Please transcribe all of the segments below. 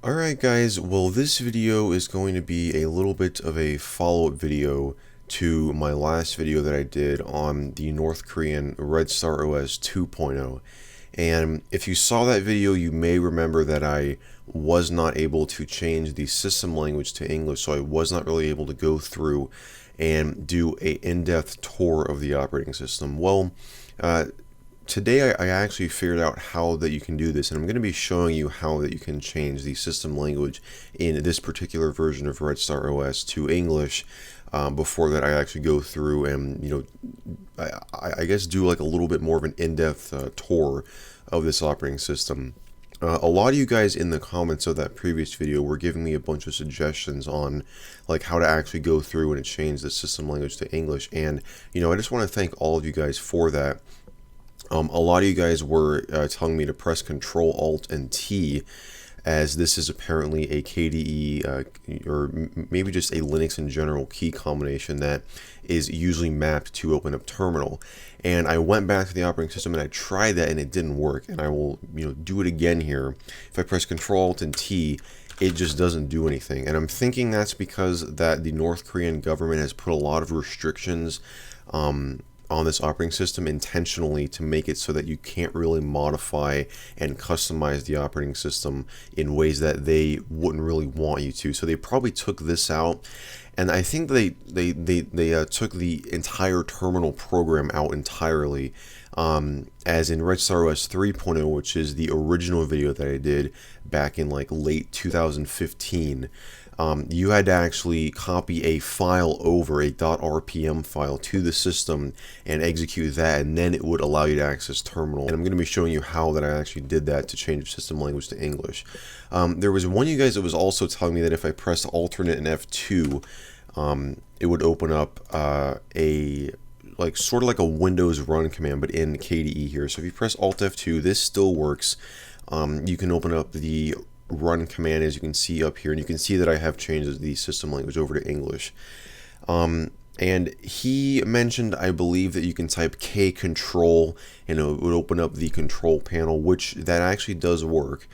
Alright guys, well this video is going to be a little bit of a follow-up video to my last video that I did on the North Korean Red Star OS 2.0. And if you saw that video, you may remember that I was not able to change the system language to English, so I was not really able to go through and do a in-depth tour of the operating system. Well, today I actually figured out how that you can do this, and I'm going to be showing you how that you can change the system language in this particular version of Red Star OS to English. Before that, I actually go through and I guess do like a little bit more of an in-depth tour of this operating system. A lot of you guys in the comments of that previous video were giving me a bunch of suggestions on like how to actually go through and change the system language to English, and I just want to thank all of you guys for that. A lot of you guys were telling me to press Control Alt and T, as this is apparently a KDE or maybe just a Linux in general key combination that is usually mapped to open up terminal. And I went back to the operating system and I tried that and it didn't work, and I will do it again here. If I press Control Alt and T, it just doesn't do anything, and I'm thinking that's because that the North Korean government has put a lot of restrictions on this operating system intentionally to make it so that you can't really modify and customize the operating system in ways that they wouldn't really want you to. So they probably took this out, and I think they took the entire terminal program out entirely, as in Red Star OS 3.0, which is the original video that I did back in like late 2015. You had to actually copy a file over, a .rpm file, to the system and execute that, and then it would allow you to access terminal. And I'm going to be showing you how that I actually did that to change system language to English. There was one of you guys that was also telling me that if I pressed alternate and F2, it would open up sort of like a Windows run command, but in KDE here. So if you press Alt F2, this still works. You can open up the run command, as you can see up here, and you can see that I have changed the system language over to English. And he mentioned, I believe, that you can type K control and it would open up the control panel, which that actually does work.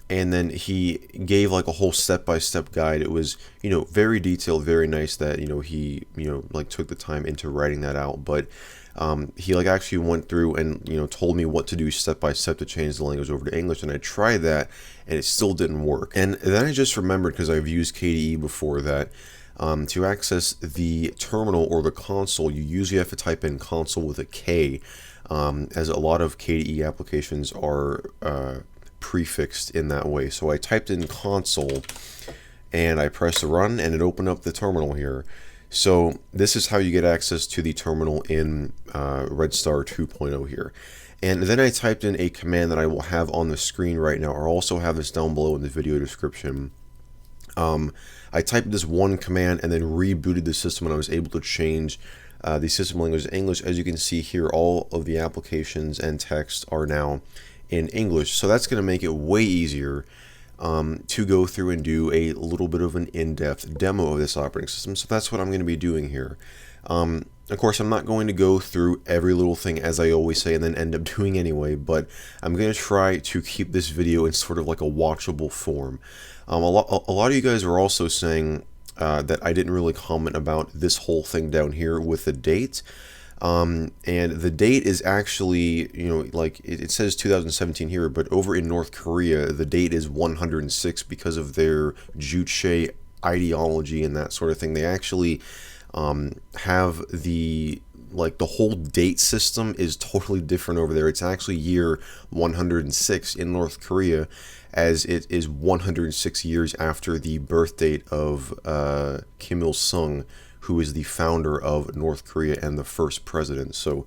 And then he gave like a whole step-by-step guide. It was very detailed, very nice that he like took the time into writing that out. But he like actually went through and told me what to do step by step to change the language over to English, and I tried that and it still didn't work. And then I just remembered, because I've used KDE before, that to access the terminal or the console, you usually have to type in console with a K, as a lot of KDE applications are prefixed in that way. So I typed in console and I pressed run, and it opened up the terminal here. So this is how you get access to the terminal in Red Star 2.0 here. And then I typed in a command that I will have on the screen right now. I'll also have this down below in the video description. I typed this one command and then rebooted the system, and I was able to change the system language to English. As you can see here, all of the applications and text are now in English. So that's going to make it way easier to go through and do a little bit of an in-depth demo of this operating system. So that's what I'm going to be doing here. Of course, I'm not going to go through every little thing, as I always say, and then end up doing anyway, but I'm going to try to keep this video in sort of like a watchable form. A lot of you guys are also saying that I didn't really comment about this whole thing down here with the date. And the date is actually, like it says 2017 here, but over in North Korea, the date is 106 because of their Juche ideology and that sort of thing. They actually have the whole date system is totally different over there. It's actually year 106 in North Korea, as it is 106 years after the birth date of Kim Il-sung, who is the founder of North Korea and the first president. So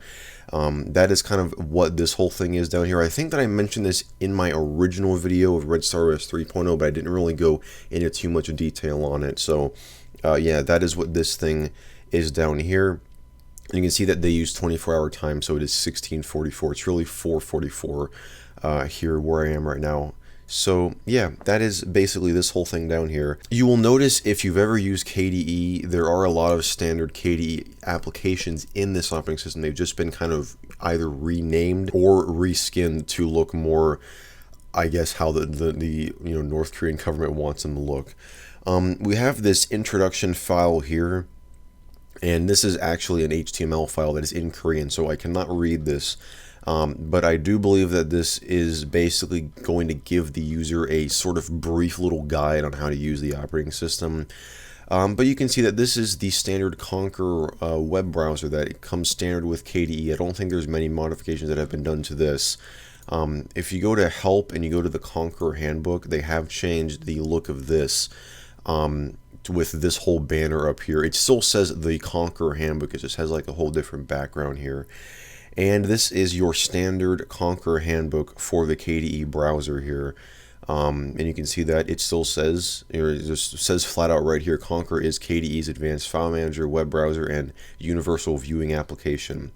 that is kind of what this whole thing is down here. I think that I mentioned this in my original video of Red Star OS 3.0, but I didn't really go into too much detail on it. So yeah, that is what this thing is down here. You can see that they use 24-hour time, so it is 1644. It's really 444 here where I am right now. So yeah, that is basically this whole thing down here. You will notice, if you've ever used KDE, there are a lot of standard KDE applications in this operating system. They've just been kind of either renamed or reskinned to look more I guess how the North Korean government wants them to look. We have this introduction file here, and this is actually an HTML file that is in Korean, so I cannot read this. But I do believe that this is basically going to give the user a sort of brief little guide on how to use the operating system. But you can see that this is the standard Conquer web browser that it comes standard with KDE. I don't think there's many modifications that have been done to this. If you go to Help and you go to the Conquer Handbook, they have changed the look of this with this whole banner up here. It still says the Conquer Handbook. It just has like a whole different background here. And this is your standard Conquer Handbook for the KDE browser here. And you can see that it still says, it just says flat out right here, Conquer is KDE's advanced file manager, web browser, and universal viewing application.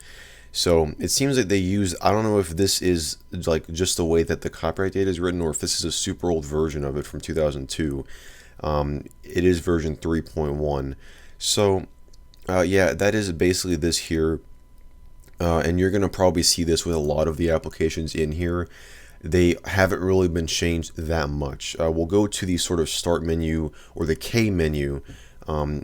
So it seems like they use, I don't know if this is like just the way that the copyright data is written, or if this is a super old version of it from 2002. It is version 3.1. So yeah, that is basically this here. And you're going to probably see this with a lot of the applications in here. They haven't really been changed that much. We'll go to the sort of start menu, or the K menu,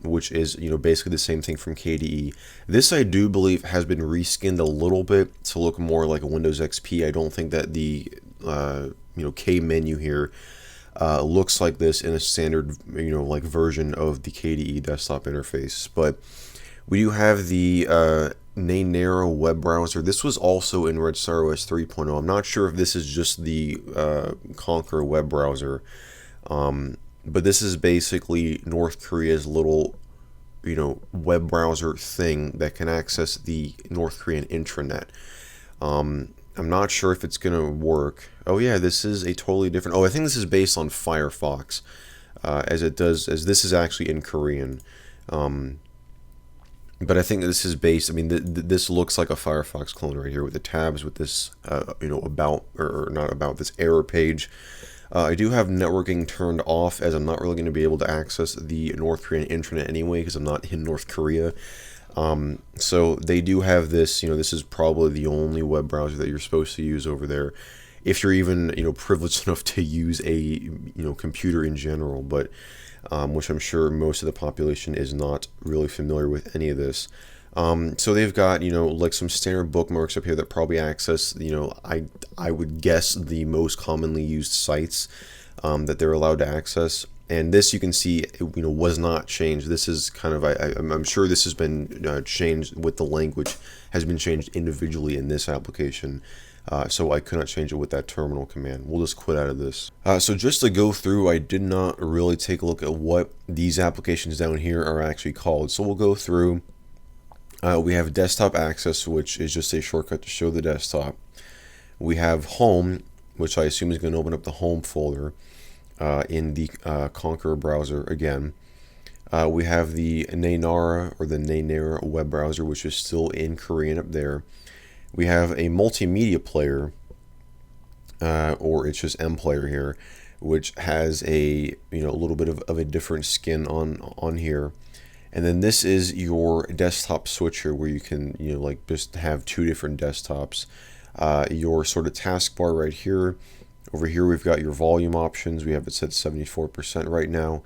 which is basically the same thing from KDE. This I do believe has been reskinned a little bit to look more like a Windows XP. I don't think that the K menu here looks like this in a standard like version of the KDE desktop interface. But we do have the Narrow web browser. This was also in Red Star OS 3.0. I'm not sure if this is just the Conquer web browser, but this is basically North Korea's little web browser thing that can access the North Korean intranet. I'm not sure if it's gonna work. Oh yeah, this is a totally different. Oh, I think this is based on Firefox, as this is actually in Korean. But I think this is based, I mean, this looks like a Firefox clone right here with the tabs, with this, about, or not about, this error page. I do have networking turned off, as I'm not really going to be able to access the North Korean intranet anyway, because I'm not in North Korea. So they do have this, this is probably the only web browser that you're supposed to use over there, if you're even, privileged enough to use a, computer in general, but which I'm sure most of the population is not really familiar with any of this. So they've got, like some standard bookmarks up here that probably access, I would guess the most commonly used sites that they're allowed to access. And this, you can see, was not changed. This is kind of, I'm sure this has been changed with the language, has been changed individually in this application. So I could not change it with that terminal command. We'll just quit out of this. So just to go through, I did not really take a look at what these applications down here are actually called. So we'll go through. We have desktop access, which is just a shortcut to show the desktop. We have home, which I assume is going to open up the home folder in the Conquer browser again. We have the Naynara, or the Naynara web browser, which is still in Korean up there. We have a multimedia player, or it's just M player here, which has a little bit of a different skin on here. And then this is your desktop switcher, where you can like just have two different desktops. Your sort of taskbar right here. Over here we've got your volume options. We have it set 74% right now.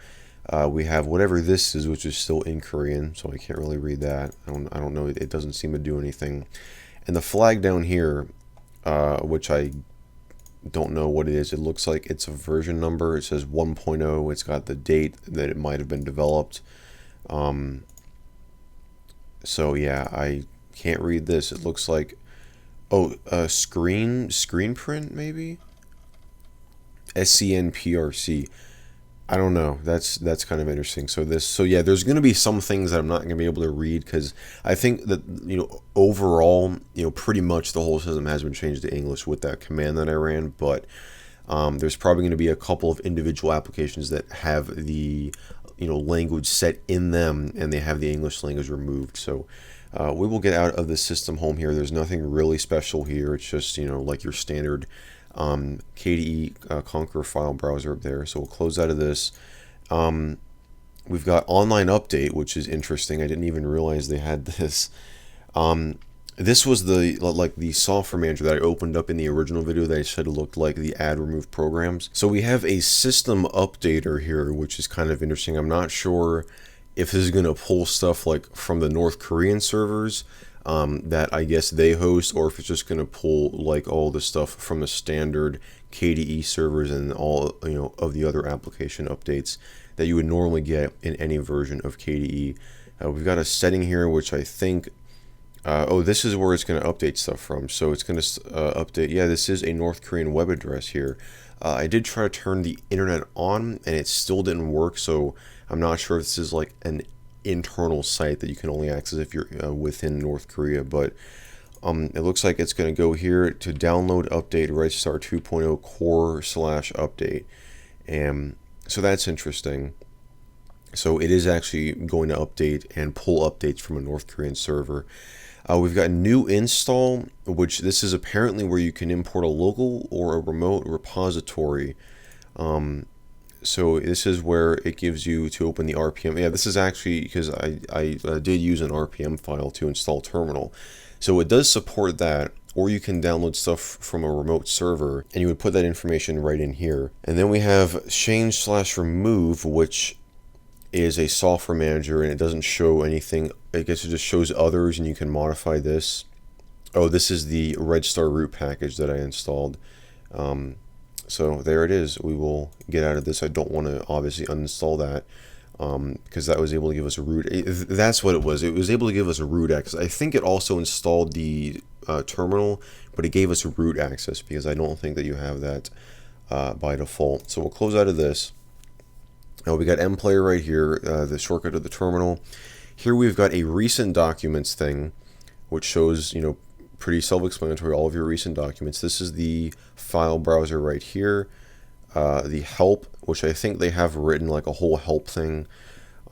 We have whatever this is, which is still in Korean, so I can't really read that. I don't know. It doesn't seem to do anything. And the flag down here, which I don't know what it is. It looks like it's a version number. It says 1.0. It's got the date that it might have been developed. So yeah, I can't read this. It looks like, screen print maybe? SCNPRC. I don't know. That's kind of interesting. So yeah, there's going to be some things that I'm not going to be able to read, because I think that overall, pretty much the whole system has been changed to English with that command that I ran. But there's probably going to be a couple of individual applications that have the language set in them, and they have the English language removed. So we will get out of the system home here. There's nothing really special here. It's just like your standard KDE Conquer file browser up there. So we'll close out of this. We've got online update, which is interesting. I didn't even realize they had this. this was the software manager that I opened up in the original video that I said looked like the add remove programs. So we have a system updater here, which is kind of interesting. I'm not sure if this is going to pull stuff like from the North Korean servers that I guess they host, or if it's just going to pull like all the stuff from the standard KDE servers and all of the other application updates that you would normally get in any version of KDE. We've got a setting here which I think oh, this is where it's going to update stuff from. So it's going to update. Yeah, this is a North Korean web address here. I did try to turn the internet on and it still didn't work. So I'm not sure if this is like an internal site that you can only access if you're within North Korea. But it looks like it's going to go here to download update RedStar 2.0 core/update. And so that's interesting. So it is actually going to update and pull updates from a North Korean server. We've got new install, which this is apparently where you can import a local or a remote repository. So this is where it gives you to open the RPM. Yeah, this is actually because I did use an RPM file to install terminal. So it does support that, or you can download stuff from a remote server and you would put that information right in here. And then we have change/remove, which is a software manager, and it doesn't show anything. I guess it just shows others, and you can modify this. Oh, this is the RedStar root package that I installed. So there it is. We will get out of this. I don't want to obviously uninstall that because that was able to give us a root. That's what it was. It was able to give us a root access. I think it also installed the terminal, but it gave us a root access because I don't think that you have that by default. So we'll close out of this. Now we got mplayer right here, the shortcut of the terminal. Here we've got a recent documents thing, which shows, pretty self-explanatory, all of your recent documents. This is the file browser right here. The help, which I think they have written like a whole help thing.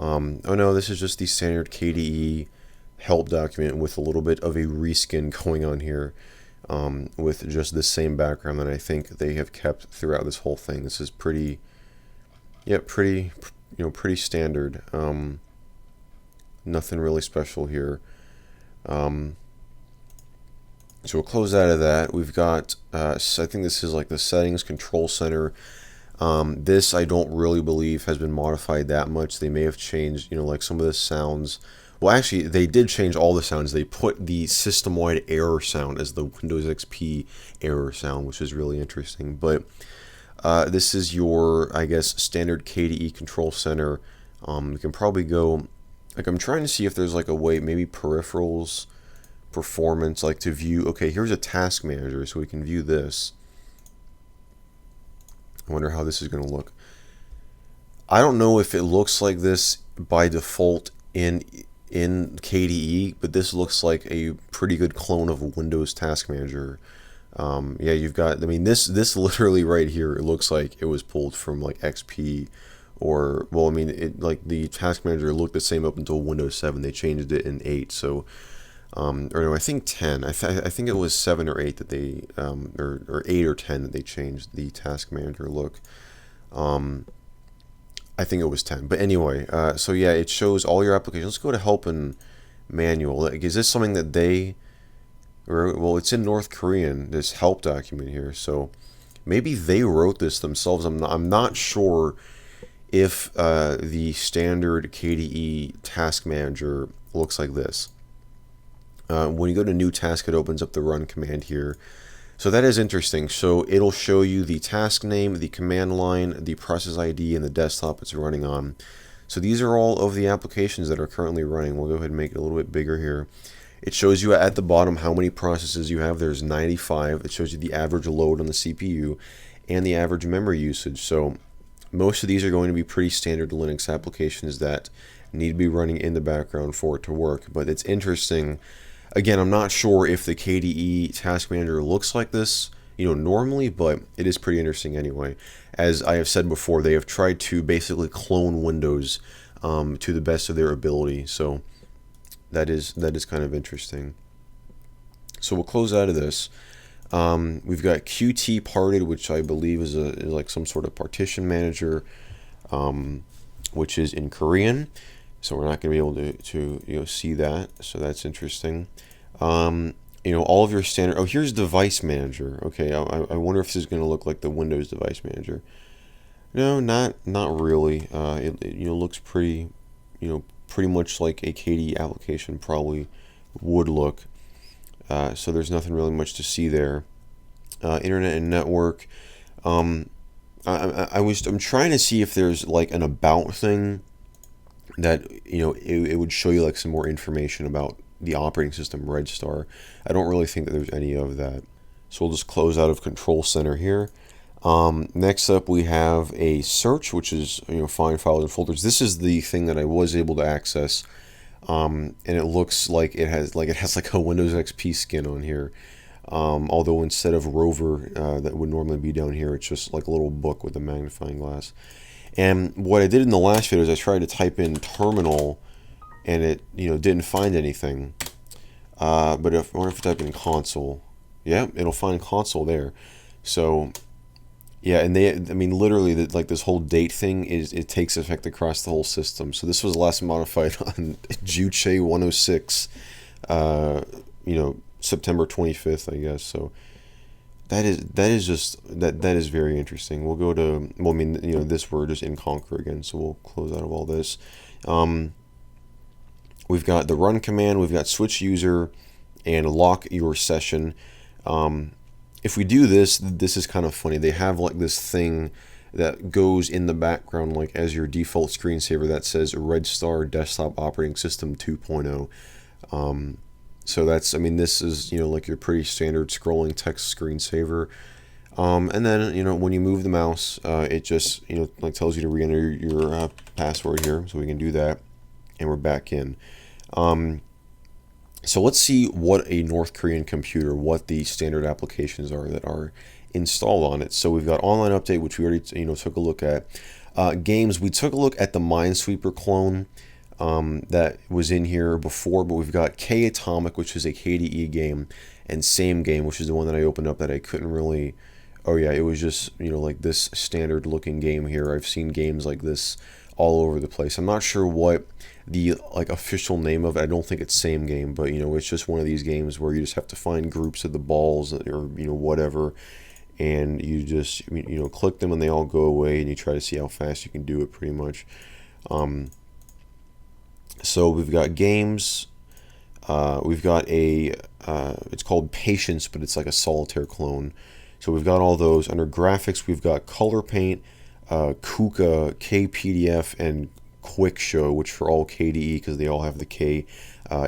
Oh no, this is just the standard KDE help document with a little bit of a reskin going on here, with just the same background that I think they have kept throughout this whole thing. This is pretty standard. Nothing really special here. So we'll close out of that. We've got, I think this is like the settings control center. This I don't really believe has been modified that much. They may have changed, like some of the sounds. Well, actually, they did change all the sounds. They put the system-wide error sound as the Windows XP error sound, which is really interesting. But this is your, I guess, standard KDE control center. You can probably go, like, I'm trying to see if there's like a way, maybe peripherals, performance, like to view. Okay, here's a task manager, so we can view this. I wonder how this is going to look. I don't know if it looks like this by default in KDE, but this looks like a pretty good clone of a Windows Task Manager. Yeah, you've got, I mean, this literally right here, it looks like it was pulled from like XP, or, well, I mean, it, like the Task Manager looked the same up until Windows 7. They changed it in 8, so, or no, I think 10. I think it was 7 or 8 that they, or 8 or 10 that they changed the Task Manager look. I think it was 10. But anyway, so yeah, it shows all your applications. Let's go to help and manual. Like, is this something that they, or, well, it's in North Korean, this help document here. So maybe they wrote this themselves. I'm not sure if the standard KDE task manager looks like this. When you go to new task, it opens up the run command here. So that is interesting. So it'll show you the task name, the command line, the process ID, and the desktop it's running on. So these are all of the applications that are currently running. We'll go ahead and make it a little bit bigger here. It shows you at the bottom how many processes you have. There's 95. It shows you the average load on the CPU and the average memory usage. So most of these are going to be pretty standard Linux applications that need to be running in the background for it to work. But it's interesting. Again, I'm not sure if the KDE Task Manager looks like this, normally, but it is pretty interesting anyway. As I have said before, they have tried to basically clone Windows to the best of their ability. So that is kind of interesting. So we'll close out of this. We've got Qt parted, which I believe is like some sort of partition manager, which is in Korean. So we're not going to be able to see that. So that's interesting. You know, all of your standard. Oh, here's Device Manager. Okay, I wonder if this is going to look like the Windows Device Manager. No, not really. It you know looks pretty, pretty much like a KDE application probably would look. So there's nothing really much to see there. Internet and network. Um, I'm trying to see if there's like an about thing that it would show you like some more information about the operating system Red Star. I don't really think that there's any of that. So we'll just close out of Control Center here. Next up, we have a search, which is find files and folders. This is the thing that I was able to access, and it looks like it has like a Windows XP skin on here. Although instead of Rover that would normally be down here, it's just like a little book with a magnifying glass. And what I did in the last video is I tried to type in terminal, and it didn't find anything. But I wonder if I type in console, yeah, it'll find console there. So yeah, and I mean, literally, like this whole date thing it takes effect across the whole system. So this was last modified on Juche 106, September 25th, I guess. So that is very interesting. We'll go to, well, I mean, this word is in Conquer again, so we'll close out of all this. We've got the run command, we've got switch user, and lock your session. If we do this, this is kind of funny. They have like this thing that goes in the background like as your default screensaver that says Red Star Desktop Operating System 2.0. So that's, I mean, this is, like your pretty standard scrolling text screensaver. And then, when you move the mouse, it just, like tells you to re-enter your password here. So we can do that, and we're back in. So let's see what a North Korean computer, what the standard applications are that are installed on it. So we've got online update, which we already took a look at. Games, we took a look at the Minesweeper clone that was in here before, but we've got K Atomic, which is a KDE game, and Same Game, which is the one that I opened up that I couldn't really. Oh yeah, it was just like this standard looking game here. I've seen games like this all over the place. I'm not sure what the official name of it. I don't think it's Same Game, but it's just one of these games where you just have to find groups of the balls or whatever, and you just click them and they all go away, and you try to see how fast you can do it, pretty much. So we've got games. We've got a it's called Patience, but it's like a solitaire clone. So we've got all those. Under graphics, we've got Color Paint, Kuka, KPDF, and Quick Show, which are all KDE because they all have the K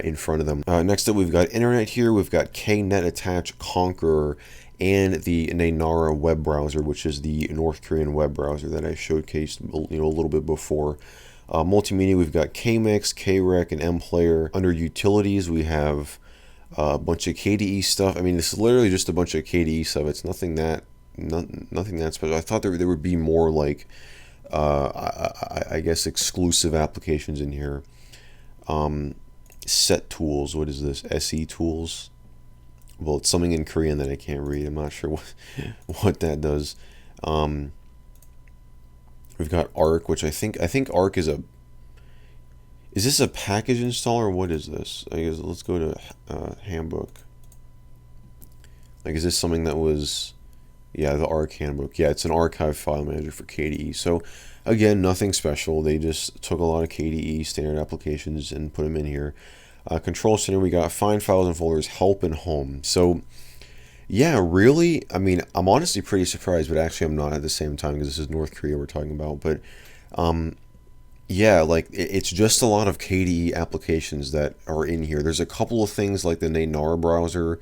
in front of them. Next up, we've got Internet here. We've got KNet Attach, Conqueror, and the Nainara web browser, which is the North Korean web browser that I showcased a little bit before. Multimedia, we've got KMix, KREC, and MPlayer. Under utilities, we have a bunch of KDE stuff. I mean, this is literally just a bunch of KDE stuff. It's nothing that special. I thought there would be more like I guess exclusive applications in here. Set tools. What is this? SE tools. Well, it's something in Korean that I can't read. I'm not sure what that does. We've got Arc, which I think Arc is a. Is this a package installer? What is this? I guess let's go to handbook. Like, is this something that was? Yeah, the Arc handbook. Yeah, it's an archive file manager for KDE. So, again, nothing special. They just took a lot of KDE standard applications and put them in here. Control Center, we got Find Files and Folders, Help, and Home. So, yeah, really, I mean, I'm honestly pretty surprised, but actually I'm not at the same time because this is North Korea we're talking about. But, yeah, like, it's just a lot of KDE applications that are in here. There's a couple of things like the Nainara browser,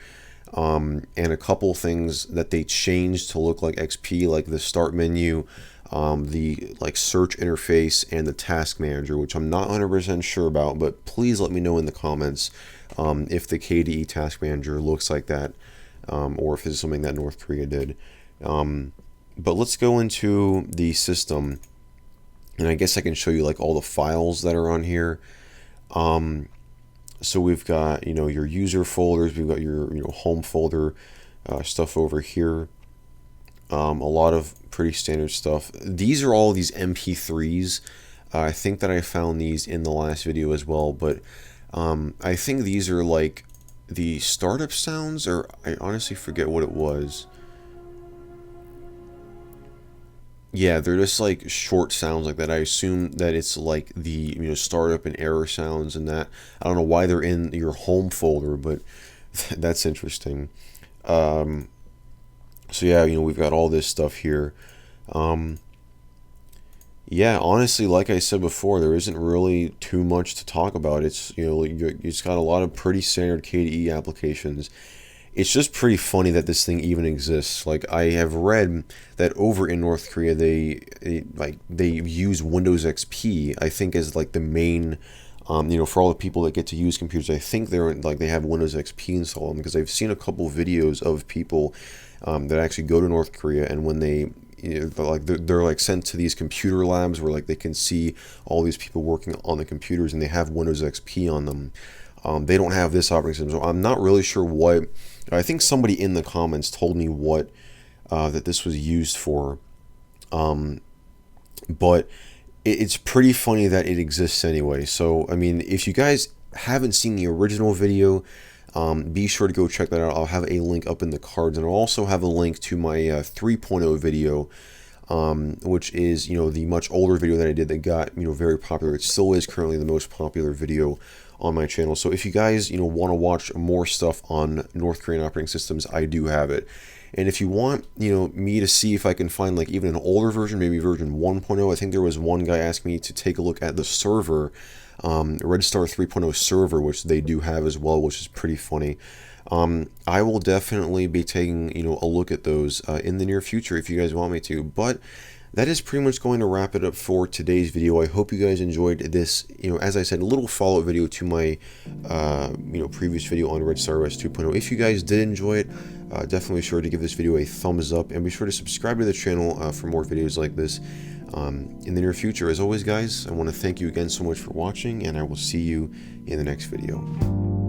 and a couple things that they changed to look like XP, like the start menu, the search interface, and the task manager, which I'm not 100% sure about, but please let me know in the comments if the KDE task manager looks like that, or if it's something that North Korea did. But let's go into the system, and I guess I can show you like all the files that are on here. So we've got, your user folders, we've got your, home folder stuff over here. A lot of pretty standard stuff. These are all these MP3s. I think that I found these in the last video as well, but I think these are like the startup sounds, or I honestly forget what it was. Yeah, they're just like short sounds like that. I assume that it's like the startup and error sounds and that. I don't know why they're in your home folder, but that's interesting. Um, so yeah, we've got all this stuff here. Um, yeah, honestly, like I said before, there isn't really too much to talk about. It's it's got a lot of pretty standard KDE applications. It's just pretty funny that this thing even exists. Like, I have read that over in North Korea they use Windows XP, I think, as like the main for all the people that get to use computers. I think they have Windows XP installed, because I've seen a couple videos of people that actually go to North Korea, and when they're like sent to these computer labs where like they can see all these people working on the computers, and they have Windows XP on them. They don't have this operating system, so I'm not really sure what. I think somebody in the comments told me what that this was used for, but it's pretty funny that it exists anyway. So, I mean, if you guys haven't seen the original video, be sure to go check that out. I'll have a link up in the cards, and I'll also have a link to my 3.0 video, which is the much older video that I did that got very popular. It still is currently the most popular video on my channel. So if you guys want to watch more stuff on North Korean operating systems, I do have it. And if you want me to see if I can find like even an older version, maybe version 1.0, I think there was one guy asked me to take a look at the server, Red Star 3.0 server, which they do have as well, which is pretty funny. I will definitely be taking a look at those in the near future if you guys want me to. But that is pretty much going to wrap it up for today's video. I hope you guys enjoyed this, as I said, a little follow-up video to my, previous video on Red Star OS 2.0. If you guys did enjoy it, definitely be sure to give this video a thumbs up, and be sure to subscribe to the channel for more videos like this in the near future. As always, guys, I want to thank you again so much for watching, and I will see you in the next video.